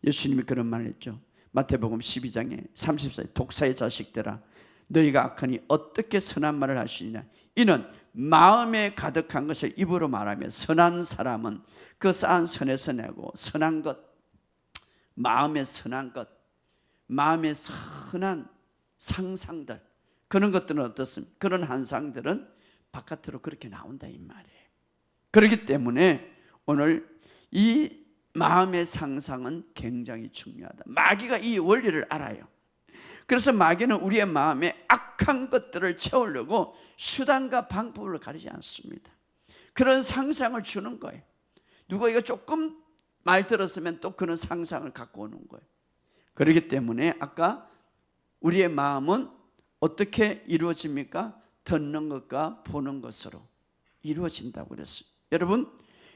예수님이 그런 말을 했죠. 마태복음 12장에 34절, 독사의 자식들아, 너희가 악하니 어떻게 선한 말을 할 수 있느냐? 이는 마음에 가득한 것을 입으로 말하며 선한 사람은 그 쌓은 선에서 내고, 선한 것, 마음의 선한 것, 마음의 선한 상상들, 그런 것들은 어떻습니까? 그런 환상들은 바깥으로 그렇게 나온다 이 말이에요. 그렇기 때문에 오늘 이 마음의 상상은 굉장히 중요하다. 마귀가 이 원리를 알아요. 그래서 마귀는 우리의 마음에 악한 것들을 채우려고 수단과 방법을 가리지 않습니다. 그런 상상을 주는 거예요. 누가 이거 조금 말 들었으면 또 그런 상상을 갖고 오는 거예요. 그렇기 때문에 아까 우리의 마음은 어떻게 이루어집니까? 듣는 것과 보는 것으로 이루어진다고 그랬어요. 여러분,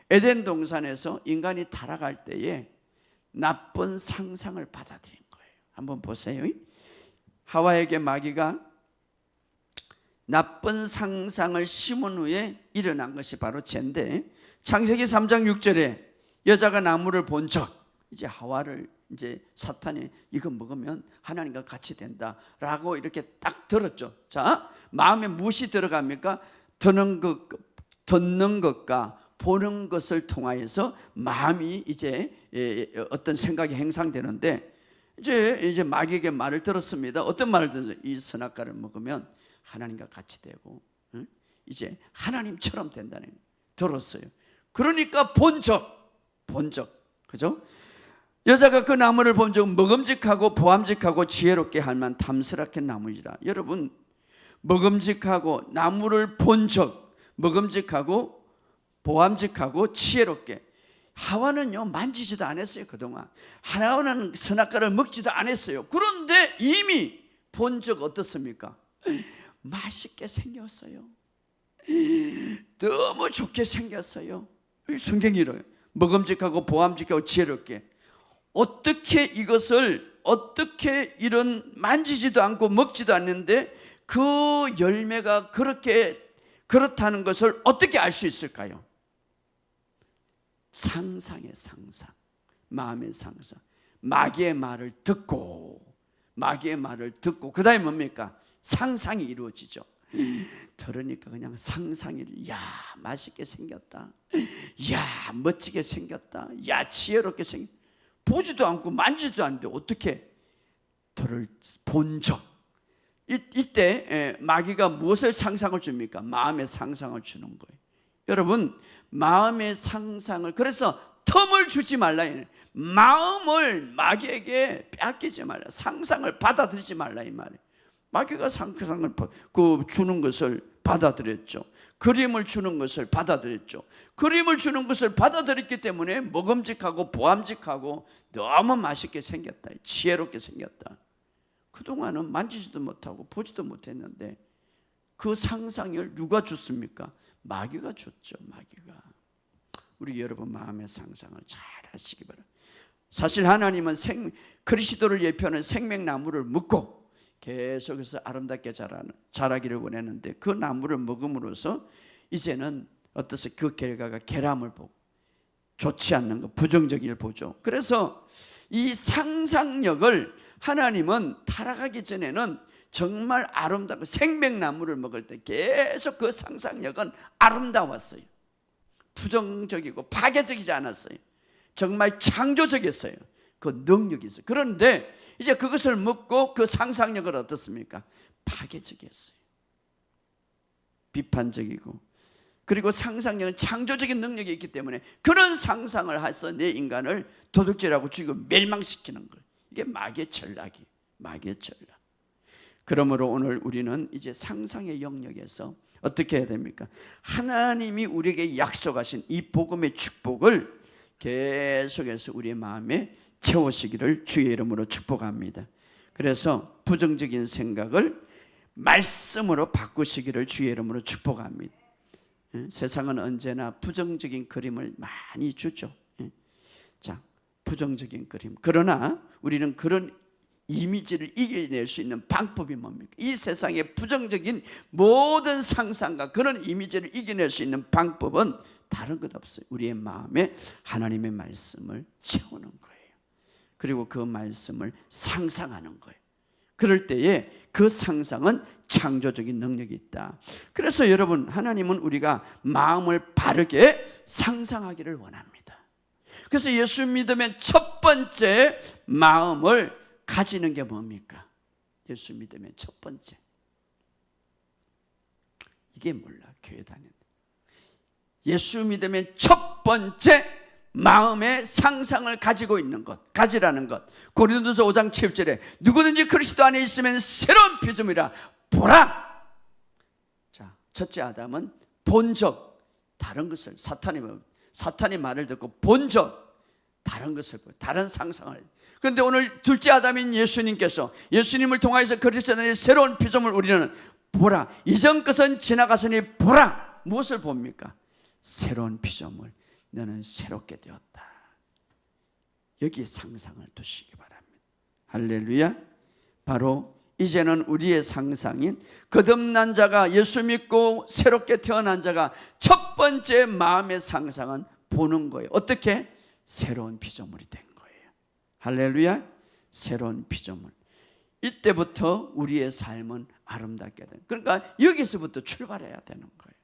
에덴 동산에서 인간이 타락할 때에 나쁜 상상을 받아들인 거예요. 한번 보세요. 하와에게 마귀가 나쁜 상상을 심은 후에 일어난 것이 바로 죄인데, 창세기 3장 6절에 여자가 나무를 본 적, 이제 하와를 이제 사탄이 이거 먹으면 하나님과 같이 된다라고 이렇게 딱 들었죠. 자, 마음에 무엇이 들어갑니까? 듣는 것과 보는 것을 통하여서 마음이 이제 어떤 생각이 형성되는데, 이제 마귀에게 말을 들었습니다. 어떤 말을 들었어요? 이 선악과를 먹으면 하나님과 같이 되고 이제 하나님처럼 된다는 거 들었어요. 그러니까 본 적, 그죠? 여자가 그 나무를 본 적 먹음직하고 보암직하고 지혜롭게 할 만 탐스럽게 나무이라. 여러분, 먹음직하고 나무를 본 적, 먹음직하고 보암직하고 지혜롭게. 하와는요 만지지도 않았어요. 그동안 하와는 선악과를 먹지도 않았어요. 그런데 이미 본 적 어떻습니까? 맛있게 생겼어요. 너무 좋게 생겼어요. 성경이 이래요. 먹음직하고 보암직하고 지혜롭게. 어떻게 이런 만지지도 않고 먹지도 않는데 그 열매가 그렇다는 것을 어떻게 알 수 있을까요? 상상의 상상, 마음의 상상. 마귀의 말을 듣고 그 다음에 뭡니까? 상상이 이루어지죠. 들으니까 그냥 상상이, 야 맛있게 생겼다, 야 멋지게 생겼다, 야 지혜롭게 생겼다. 보지도 않고 만지지도 않는데 어떻게 본 적. 이때 마귀가 무엇을 상상을 줍니까? 마음의 상상을 주는 거예요. 여러분, 마음의 상상을, 그래서 텀을 주지 말라. 마음을 마귀에게 빼앗기지 말라. 상상을 받아들이지 말라 이 말이에요. 마귀가 상상을 주는 것을 받아들였죠. 그림을 주는 것을 받아들였죠. 그림을 주는 것을 받아들였기 때문에 먹음직하고 보암직하고 너무 맛있게 생겼다, 지혜롭게 생겼다. 그동안은 만지지도 못하고 보지도 못했는데 그 상상을 누가 줬습니까? 마귀가 줬죠. 마귀가. 우리 여러분 마음의 상상을 잘 하시기 바랍니다. 사실 하나님은 그리스도를 예표하는 생명나무를 묻고 계속해서 아름답게 자라기를 원했는데, 그 나무를 먹음으로써 이제는 어떠세요? 그 결과가 결함을 보고 좋지 않는 것, 부정적인 일 보죠. 그래서 이 상상력을 하나님은 타락하기 전에는 정말 아름답고 생명나무를 먹을 때 계속 그 상상력은 아름다웠어요. 부정적이고 파괴적이지 않았어요. 정말 창조적이었어요. 그 능력이 있어요. 그런데 이제 그것을 먹고 그 상상력을 어떻습니까? 파괴적이었어요. 비판적이고, 그리고 상상력은 창조적인 능력이 있기 때문에 그런 상상을 해서 내 인간을 도둑질하고 죽이고 멸망시키는 거예요. 이게 마귀의 전략이에요. 마귀의 전략. 그러므로 오늘 우리는 이제 상상의 영역에서 어떻게 해야 됩니까? 하나님이 우리에게 약속하신 이 복음의 축복을 계속해서 우리의 마음에 채우시기를 주의 이름으로 축복합니다. 그래서 부정적인 생각을 말씀으로 바꾸시기를 주의 이름으로 축복합니다. 세상은 언제나 부정적인 그림을 많이 주죠. 자, 부정적인 그림. 그러나 우리는 그런 이미지를 이겨낼 수 있는 방법이 뭡니까? 이 세상의 부정적인 모든 상상과 그런 이미지를 이겨낼 수 있는 방법은 다른 것 없어요. 우리의 마음에 하나님의 말씀을 채우는 거예요. 그리고 그 말씀을 상상하는 거예요. 그럴 때에 그 상상은 창조적인 능력이 있다. 그래서 여러분, 하나님은 우리가 마음을 바르게 상상하기를 원합니다. 그래서 예수 믿으면 첫 번째 마음을 가지는 게 뭡니까? 예수 믿으면 첫 번째, 이게 몰라. 교회 다니는데 예수 믿으면 첫 번째 마음의 상상을 가지고 있는 것, 가지라는 것. 고린도서 5장 7절에 누구든지 그리스도 안에 있으면 새로운 피조물이라 보라. 자, 첫째 아담은 본적, 다른 것을 사탄이 말을 듣고 본적, 다른 것을 보여, 다른 상상을. 그런데 오늘 둘째 아담인 예수님께서 예수님을 통하여서 그리스도 안에 새로운 피조물 우리는 보라. 이전 것은 지나갔으니 보라. 무엇을 봅니까? 새로운 피조물. 너는 새롭게 되었다. 여기에 상상을 두시기 바랍니다. 할렐루야. 바로 이제는 우리의 상상인 거듭난 자가, 예수 믿고 새롭게 태어난 자가 첫 번째 마음의 상상은 보는 거예요. 어떻게? 새로운 피조물이 된 거예요. 할렐루야. 새로운 피조물. 이때부터 우리의 삶은 아름답게 되는, 그러니까 여기서부터 출발해야 되는 거예요.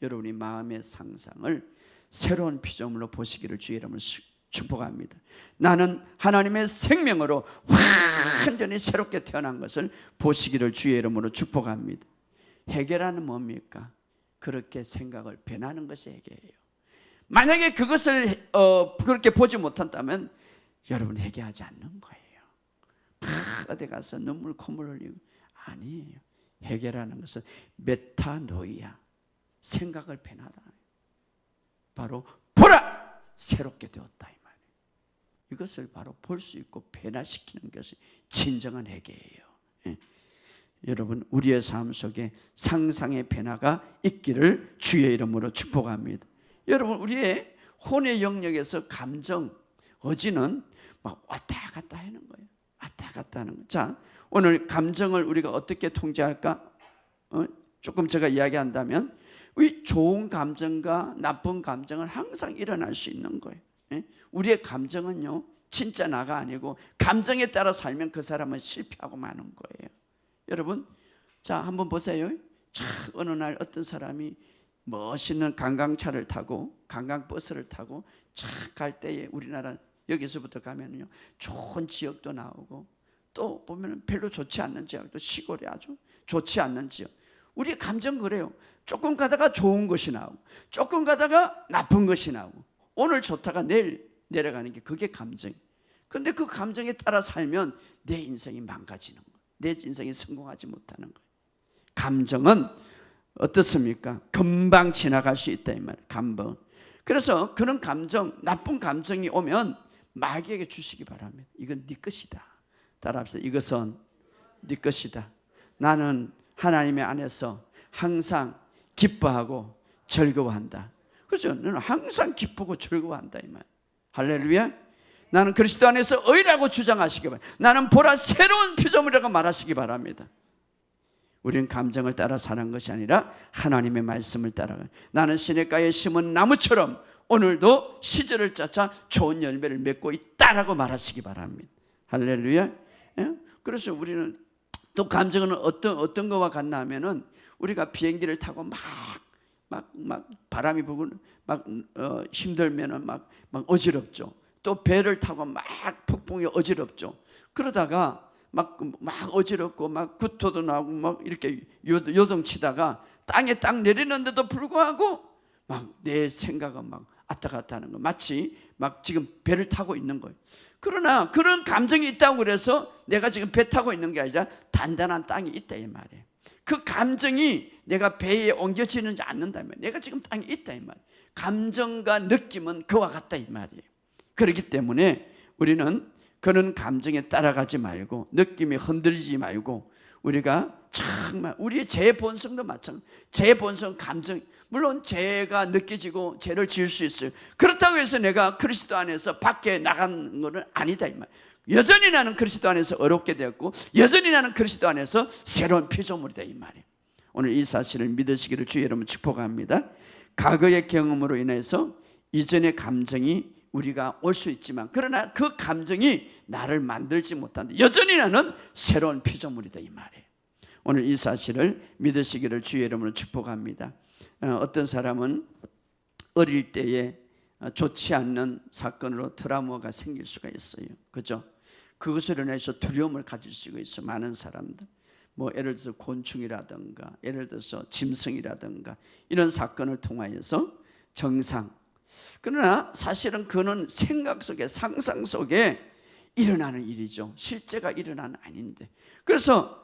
여러분이 마음의 상상을 새로운 피조물로 보시기를 주의 이름으로 축복합니다. 나는 하나님의 생명으로 완전히 새롭게 태어난 것을 보시기를 주의 이름으로 축복합니다. 회개라는 뭡니까? 그렇게 생각을 변하는 것이 회개예요. 만약에 그것을 그렇게 보지 못한다면 여러분 회개하지 않는 거예요. 어디 가서 눈물 콧물 흘리고, 아니에요. 회개라는 것은 메타노이아, 생각을 변하다. 바로 보라! 새롭게 되었다 이 말이에요. 이것을 바로 볼 수 있고 변화시키는 것이 진정한 회개예요. 예. 여러분, 우리의 삶 속에 상상의 변화가 있기를 주의 이름으로 축복합니다. 여러분, 우리의 혼의 영역에서 감정, 어지는 막 왔다 갔다 하는 거예요. 왔다 갔다 하는 거예요. 자, 오늘 감정을 우리가 어떻게 통제할까? 조금 제가 이야기한다면 우리 좋은 감정과 나쁜 감정은 항상 일어날 수 있는 거예요. 우리의 감정은요, 진짜 나가 아니고 감정에 따라 살면 그 사람은 실패하고 마는 거예요. 여러분, 자, 한번 보세요. 어느 날 어떤 사람이 멋있는 관광차를 타고, 관광버스를 타고 착 갈 때에, 우리나라 여기서부터 가면요 좋은 지역도 나오고, 또 보면 별로 좋지 않는 지역도, 시골이 아주 좋지 않는 지역. 우리의 감정 그래요. 조금 가다가 좋은 것이 나오고, 조금 가다가 나쁜 것이 나오고, 오늘 좋다가 내일 내려가는 게 그게 감정. 근데 그 감정에 따라 살면 내 인생이 망가지는 거예요. 내 인생이 성공하지 못하는 거예요. 감정은 어떻습니까? 금방 지나갈 수 있다 이 말이에요. 감정. 그래서 그런 감정, 나쁜 감정이 오면 마귀에게 주시기 바랍니다. 이건 네 것이다. 따라합시다. 이것은 네 것이다. 나는 하나님의 안에서 항상 기뻐하고 즐거워한다. 그렇죠? 너는 항상 기쁘고 즐거워한다 이 말. 할렐루야. 나는 그리스도 안에서 의라고 주장하시기 바랍니다. 나는 보라 새로운 피조물이라고 말하시기 바랍니다. 우리는 감정을 따라 사는 것이 아니라 하나님의 말씀을 따라가. 나는 시냇가에 심은 나무처럼 오늘도 시절을 쫓아 좋은 열매를 맺고 있다라고 말하시기 바랍니다. 할렐루야. 예? 그래서 우리는 또 감정은 어떤 거와 같나 하면은, 우리가 비행기를 타고 막 바람이 불고 막 힘들면은 막 어지럽죠. 또 배를 타고 막 폭풍이 어지럽죠. 그러다가 막 어지럽고 막 구토도 나고 막 이렇게 요동치다가 땅에 딱 내리는데도 불구하고 막 내 생각은 막 왔다 갔다 하는 거, 마치 막 지금 배를 타고 있는 거예요. 그러나 그런 감정이 있다고 그래서 내가 지금 배 타고 있는 게 아니라 단단한 땅이 있다 이 말이에요. 그 감정이 내가 배에 옮겨지는지 않는다면 내가 지금 땅에 있다 이 말이에요. 감정과 느낌은 그와 같다 이 말이에요. 그렇기 때문에 우리는 그런 감정에 따라가지 말고, 느낌이 흔들리지 말고, 우리가 정말 우리의 제 본성도 마찬가지. 제 본성, 감정, 물론 죄가 느껴지고 죄를 지을 수 있어요. 그렇다고 해서 내가 그리스도 안에서 밖에 나간 것은 아니다 이 말. 여전히 나는 그리스도 안에서 어렵게 되었고, 여전히 나는 그리스도 안에서 새로운 피조물이다 이 말이에요. 오늘 이 사실을 믿으시기를 주의 여러분 축복합니다. 과거의 경험으로 인해서 이전의 감정이 우리가 올 수 있지만, 그러나 그 감정이 나를 만들지 못한다. 여전히 나는 새로운 피조물이다 이 말이에요. 오늘 이 사실을 믿으시기를 주의 이름으로 축복합니다. 어떤 사람은 어릴 때에 좋지 않는 사건으로 트라우마가 생길 수가 있어요. 그죠? 그것으로 인해서 두려움을 가질 수가 있어. 많은 사람들. 뭐 예를 들어서 곤충이라든가, 예를 들어서 짐승이라든가, 이런 사건을 통하여서 정상, 그러나 사실은 그는 생각 속에, 상상 속에 일어나는 일이죠. 실제가 일어나는 아닌데. 그래서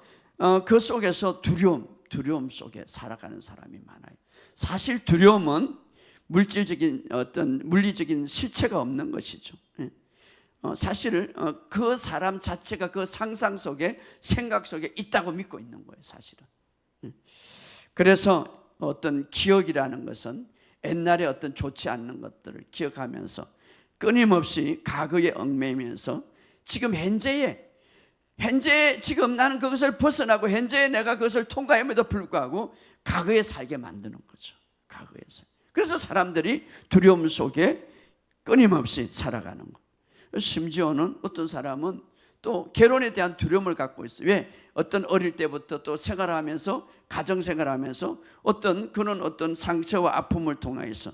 그 속에서 두려움 속에 살아가는 사람이 많아요. 사실 두려움은 물리적인 실체가 없는 것이죠. 사실 그 사람 자체가 그 상상 속에, 생각 속에 있다고 믿고 있는 거예요, 사실은. 그래서 어떤 기억이라는 것은 옛날에 어떤 좋지 않는 것들을 기억하면서 끊임없이 과거에 얽매이면서 지금 현재에 지금 나는 그것을 벗어나고 현재에 내가 그것을 통과함에도 불구하고 과거에 살게 만드는 거죠. 과거에서. 그래서 사람들이 두려움 속에 끊임없이 살아가는 거. 심지어는 어떤 사람은 또 결혼에 대한 두려움을 갖고 있어요. 왜? 어떤 어릴 때부터 또 생활하면서, 가정생활하면서 그런 어떤 상처와 아픔을 통해서,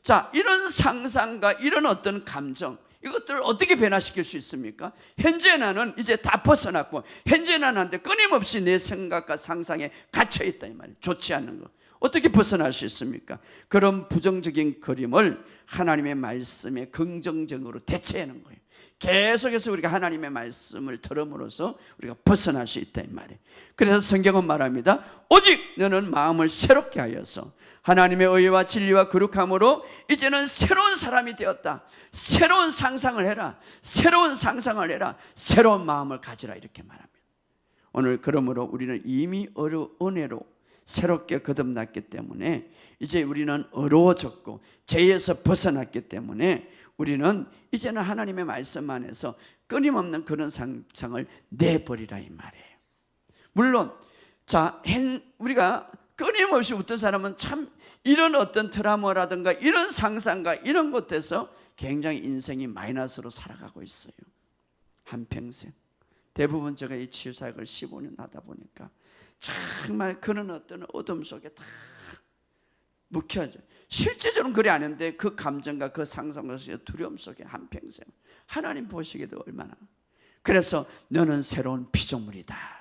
자, 이런 상상과 이런 어떤 감정, 이것들을 어떻게 변화시킬 수 있습니까? 현재 나는 이제 다 벗어났고 현재 나한테 끊임없이 내 생각과 상상에 갇혀있다 이 말이에요. 좋지 않는 거 어떻게 벗어날 수 있습니까? 그런 부정적인 그림을 하나님의 말씀에 긍정적으로 대체하는 거예요. 계속해서 우리가 하나님의 말씀을 들음으로써 우리가 벗어날 수 있다 이 말이에요. 그래서 성경은 말합니다. 오직 너는 마음을 새롭게 하여서 하나님의 의와 진리와 거룩함으로 이제는 새로운 사람이 되었다. 새로운 상상을 해라. 새로운 상상을 해라. 새로운 마음을 가지라 이렇게 말합니다. 오늘 그러므로 우리는 이미 은혜로 새롭게 거듭났기 때문에 이제 우리는 어려워졌고 죄에서 벗어났기 때문에 우리는 이제는 하나님의 말씀 안에서 끊임없는 그런 상상을 내버리라 이 말이에요. 물론 자, 우리가 끊임없이 어떤 사람은 참 이런 어떤 트라우마라든가 이런 상상과 이런 것에서 굉장히 인생이 마이너스로 살아가고 있어요. 한평생. 대부분 제가 이 치유사역을 15년 하다 보니까 정말 그런 어떤 어둠 속에 다 묵혀져. 실제적으로는 그래 아는데 그 감정과 그 상상과 두려움 속에 한평생 하나님 보시기에도 얼마나. 그래서 너는 새로운 피조물이다.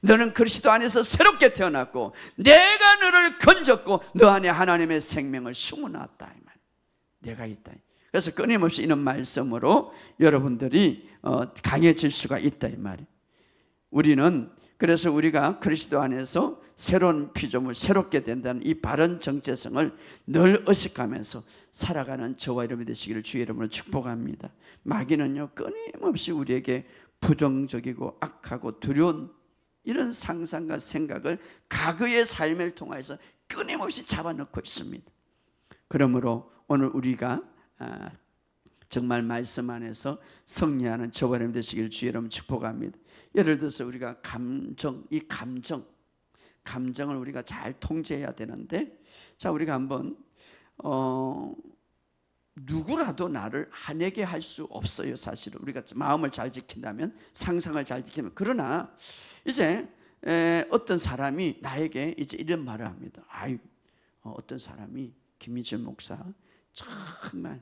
너는 그리스도 안에서 새롭게 태어났고 내가 너를 건졌고 너 안에 하나님의 생명을 심어놨다 이 말. 내가 있다. 그래서 끊임없이 이런 말씀으로 여러분들이 강해질 수가 있다 이 말이에요. 그래서 우리가 그리스도 안에서 새로운 피조물, 새롭게 된다는 이 바른 정체성을 늘 의식하면서 살아가는 저와 여러분이 되시기를 주의 이름으로 축복합니다. 마귀는요 끊임없이 우리에게 부정적이고 악하고 두려운 이런 상상과 생각을 과거의 삶을 통해서 끊임없이 잡아넣고 있습니다. 그러므로 오늘 우리가 정말 말씀 안에서 승리하는 저와 여러분 되시기를 주의 이름으로 축복합니다. 예를 들어서 우리가 감정을 우리가 잘 통제해야 되는데, 자, 우리가 한번 누구라도 나를 화내게 할 수 없어요. 사실은 우리가 마음을 잘 지킨다면, 상상을 잘 지키면. 그러나 이제 어떤 사람이 나에게 이제 이런 말을 합니다. 어떤 사람이 김민철 목사 정말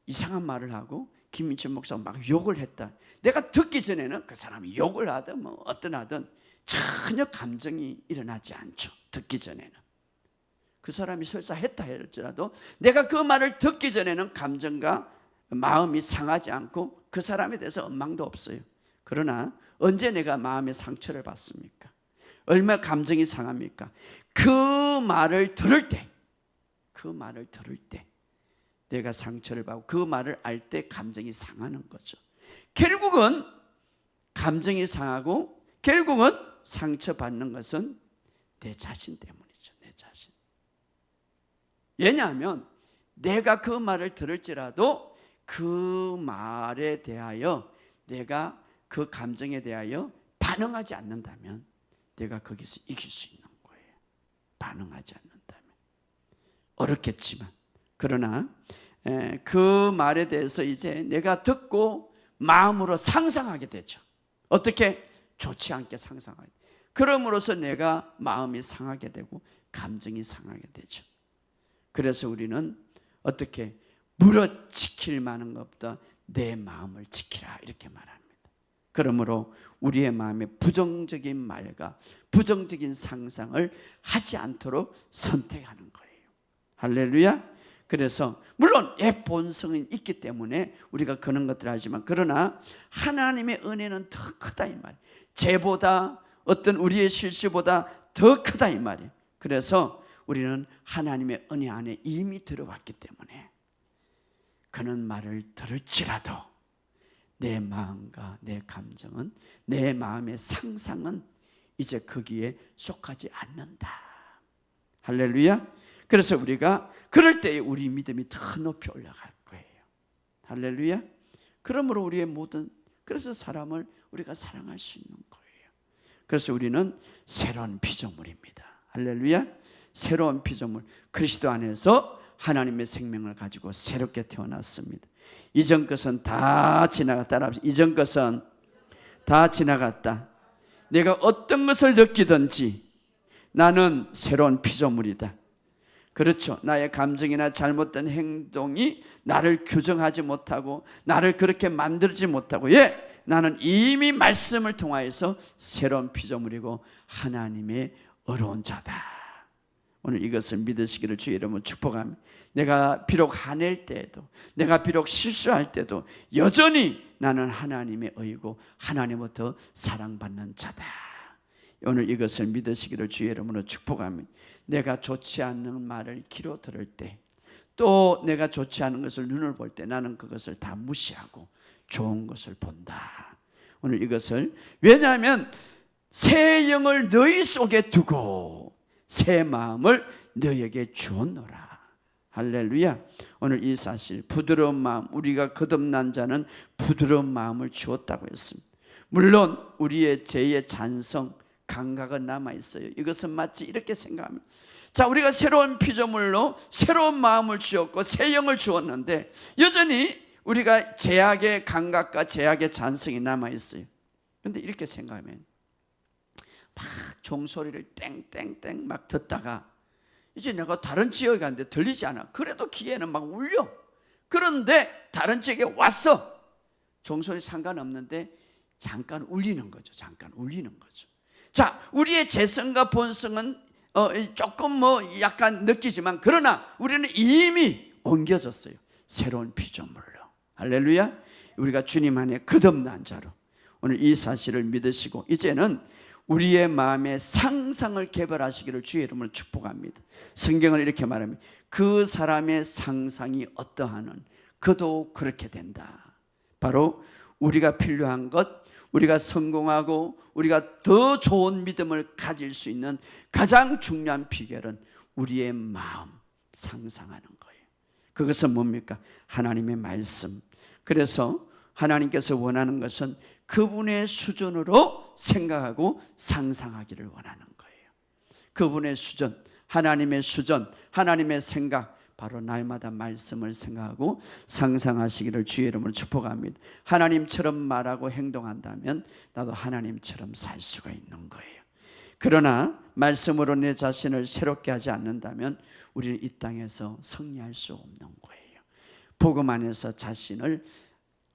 이상한 말을 하고 김민철 목사가 막 욕을 했다. 내가 듣기 전에는 그 사람이 욕을 하든 뭐 어떤 하든 전혀 감정이 일어나지 않죠. 듣기 전에는. 그 사람이 설사 했다 할지라도 내가 그 말을 듣기 전에는 감정과 마음이 상하지 않고 그 사람에 대해서 원망도 없어요. 그러나 언제 내가 마음의 상처를 받습니까? 얼마나 감정이 상합니까? 그 말을 들을 때 내가 상처를 받고 그 말을 알 때 감정이 상하는 거죠. 결국은 감정이 상하고 결국은 상처받는 것은 내 자신 때문이죠. 내 자신. 왜냐하면 내가 그 말을 들을지라도 그 말에 대하여 내가 그 감정에 대하여 반응하지 않는다면 내가 거기서 이길 수 있는 거예요. 반응하지 않는다면. 어렵겠지만 그러나 그 말에 대해서 이제 내가 듣고 마음으로 상상하게 되죠. 어떻게? 좋지 않게 상상하게. 그럼으로써 내가 마음이 상하게 되고 감정이 상하게 되죠. 그래서 우리는 어떻게? 물어 지킬 만한 것보다 내 마음을 지키라 이렇게 말합니다. 그러므로 우리의 마음에 부정적인 말과 부정적인 상상을 하지 않도록 선택하는 거예요. 할렐루야. 그래서 물론 본성은 있기 때문에 우리가 그런 것들을 하지만, 그러나 하나님의 은혜는 더 크다 이 말이에요. 죄보다, 어떤 우리의 실수보다 더 크다 이 말이에요. 그래서 우리는 하나님의 은혜 안에 이미 들어왔기 때문에 그는 말을 들을지라도 내 마음과 내 감정은, 내 마음의 상상은 이제 거기에 속하지 않는다. 할렐루야. 그래서 우리가 그럴 때에 우리 믿음이 더 높이 올라갈 거예요. 할렐루야. 그러므로 우리의 모든, 그래서 사람을 우리가 사랑할 수 있는 거예요. 그래서 우리는 새로운 피조물입니다. 할렐루야. 새로운 피조물, 그리스도 안에서 하나님의 생명을 가지고 새롭게 태어났습니다. 이전 것은 다 지나갔다. 이전 것은 다 지나갔다. 내가 어떤 것을 느끼든지 나는 새로운 피조물이다. 그렇죠. 나의 감정이나 잘못된 행동이 나를 규정하지 못하고 나를 그렇게 만들지 못하고, 나는 이미 말씀을 통하여서 새로운 피조물이고 하나님의 의로운 자다. 오늘 이것을 믿으시기를 주의 이름으로 축복합니다. 내가 비록 화낼 때에도, 내가 비록 실수할 때도 여전히 나는 하나님의 의고 하나님부터 사랑받는 자다. 오늘 이것을 믿으시기를 주의 이름으로 축복합니다. 내가 좋지 않는 말을 귀로 들을 때, 또 내가 좋지 않은 것을 눈을 볼 때 나는 그것을 다 무시하고 좋은 것을 본다. 오늘 이것을, 왜냐하면 새 영을 너희 속에 두고 새 마음을 너에게 주었노라. 할렐루야. 오늘 이 사실, 부드러운 마음, 우리가 거듭난 자는 부드러운 마음을 주었다고 했습니다. 물론 우리의 죄의 잔성, 감각은 남아있어요. 이것은 마치 이렇게 생각합니다. 자, 우리가 새로운 피조물로 새로운 마음을 주었고 새 영을 주었는데 여전히 우리가 죄악의 감각과 죄악의 잔성이 남아있어요. 그런데 이렇게 생각하면 막 종소리를 땡땡땡 막 듣다가 이제 내가 다른 지역에 갔는데 들리지 않아. 그래도 귀에는 막 울려. 그런데 다른 지역에 왔어. 종소리 상관없는데 잠깐 울리는 거죠. 잠깐 울리는 거죠. 자, 우리의 재성과 본성은 조금 약간 느끼지만, 그러나 우리는 이미 옮겨졌어요. 새로운 피조물로. 할렐루야. 우리가 주님 안에 거듭난 자로 오늘 이 사실을 믿으시고 이제는 우리의 마음의 상상을 개발하시기를 주의 이름으로 축복합니다. 성경은 이렇게 말합니다. 그 사람의 상상이 어떠하는 그도 그렇게 된다. 바로 우리가 필요한 것, 우리가 성공하고 우리가 더 좋은 믿음을 가질 수 있는 가장 중요한 비결은 우리의 마음, 상상하는 거예요. 그것은 뭡니까? 하나님의 말씀. 그래서 하나님께서 원하는 것은 그분의 수준으로 생각하고 상상하기를 원하는 거예요. 그분의 수준, 하나님의 수준, 하나님의 생각, 바로 날마다 말씀을 생각하고 상상하시기를 주의 이름으로 축복합니다. 하나님처럼 말하고 행동한다면 나도 하나님처럼 살 수가 있는 거예요. 그러나 말씀으로 내 자신을 새롭게 하지 않는다면 우리는 이 땅에서 승리할 수 없는 거예요. 복음 안에서 자신을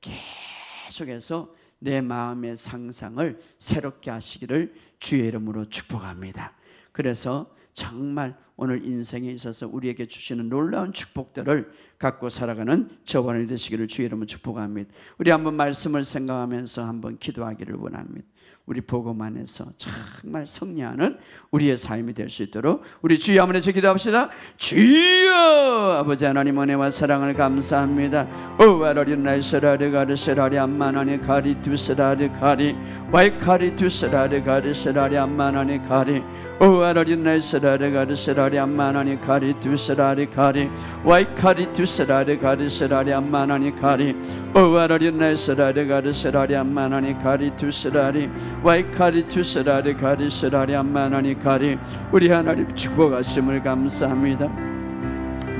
계속해서 내 마음의 상상을 새롭게 하시기를 주의 이름으로 축복합니다. 그래서 정말 오늘 인생에 있어서 우리에게 주시는 놀라운 축복들을 갖고 살아가는 저번이 되시기를 주의 이름으로 축복합니다. 우리 한번 말씀을 생각하면서 한번 기도하기를 원합니다. 우리 복음 안에서 정말 승리하는 우리의 삶이 될 수 있도록 우리 주여 한번 해서 기도합시다. 주여, 아버지 하나님 은혜와 사랑을 감사합니다. 오와라리 세라리 가리 세라리 암마나니 가리 두세라리 가리 와이카리 두세라리 가리 세라리 암마나니 가리 오와라리 세라리 가리 세라리 암마나니 가리 두세라리 가리 와이카리 두세라리 가리 세라리 암마나니 가리 오와라리 세라리 가리 세라리 암마나니 가리 두세라리 와이카리 투스라리 가리스라리 암마나니 가리. 우리 하나님 축복하심을 감사합니다.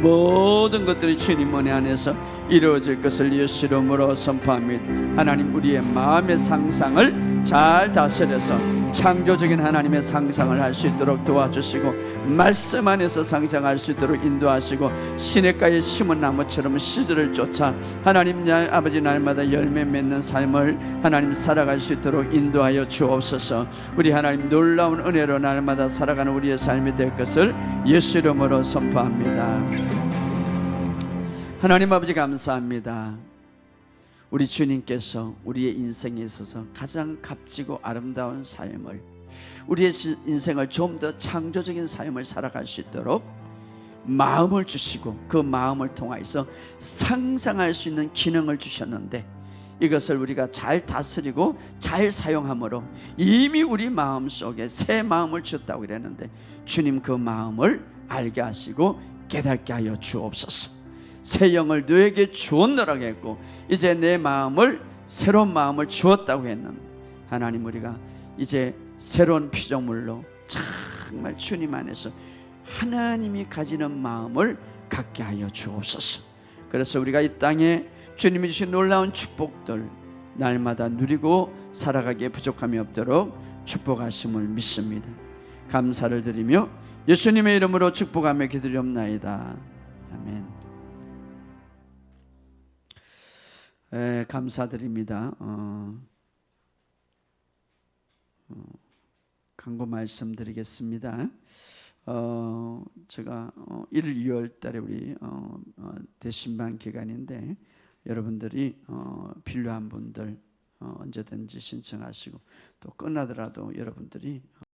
모든 것들이 주님 은혜 안에서 이루어질 것을 예수 이름으로 선포합니다. 하나님, 우리의 마음의 상상을 잘 다스려서 창조적인 하나님의 상상을 할 수 있도록 도와주시고 말씀 안에서 상상할 수 있도록 인도하시고 시냇가에 심은 나무처럼 시절을 쫓아 하나님 아버지 날마다 열매 맺는 삶을 하나님 살아갈 수 있도록 인도하여 주옵소서. 우리 하나님 놀라운 은혜로 날마다 살아가는 우리의 삶이 될 것을 예수 이름으로 선포합니다. 하나님 아버지 감사합니다. 우리 주님께서 우리의 인생에 있어서 가장 값지고 아름다운 삶을, 우리의 인생을 좀 더 창조적인 삶을 살아갈 수 있도록 마음을 주시고 그 마음을 통하여서 상상할 수 있는 기능을 주셨는데, 이것을 우리가 잘 다스리고 잘 사용함으로 이미 우리 마음속에 새 마음을 주었다고 그랬는데, 주님 그 마음을 알게 하시고 깨닫게 하여 주옵소서. 새 영을 너에게 주었노라고 했고 이제 내 마음을, 새로운 마음을 주었다고 했는데, 하나님 우리가 이제 새로운 피조물로 정말 주님 안에서 하나님이 가지는 마음을 갖게 하여 주옵소서. 그래서 우리가 이 땅에 주님이 주신 놀라운 축복들 날마다 누리고 살아가기에 부족함이 없도록 축복하심을 믿습니다. 감사를 드리며 예수님의 이름으로 축복하며 기도리옵나이다. 아멘. 감사드립니다. 광고 말씀드리겠습니다. 제가 1월 2월 달에 우리 대신반 기간인데, 여러분들이 필요한 분들 언제든지 신청하시고, 또 끝나더라도 여러분들이